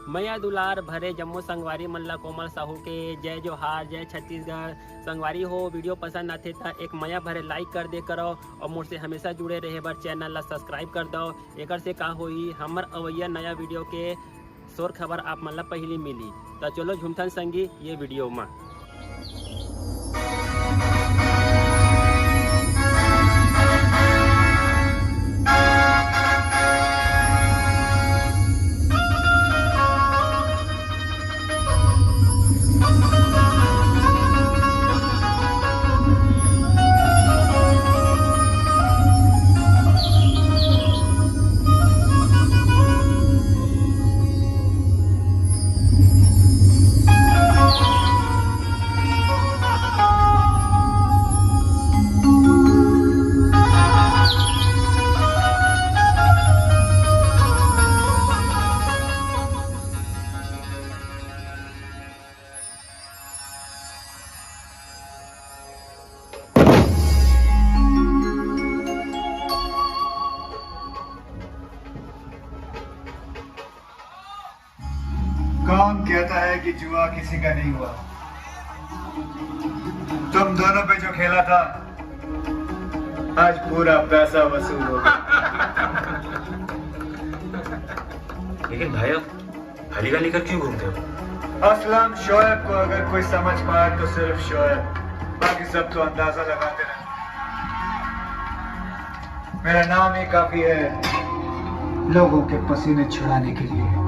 मैया दुलार भरे जम्मू संगवारी मल्ला कोमल साहू के जय जोहार, जय छत्तीसगढ़। संगवारी हो वीडियो पसंद आते तो एक मैया भरे लाइक कर दे करो और मुझसे हमेशा जुड़े रहे बर चैनल ला सब्सक्राइब कर दो। एक से का होई हमर अवैया नया वीडियो के शोर खबर आप मन ला पहली मिली। तो चलो झुमथन संगी ये वीडियो में। कौन कहता है कि जुआ किसी का नहीं हुआ? तुम दोनों पे जो खेला था आज पूरा पैसा वसूल होगा। लेकिन भाई अब हली गली कर क्यों घूमते हो? असलम शोएब को अगर कोई समझ पाए तो सिर्फ शोएब, बाकी सब तो अंदाजा लगाते रहे। मेरा नाम ही काफी है लोगों के पसीने छुड़ाने के लिए।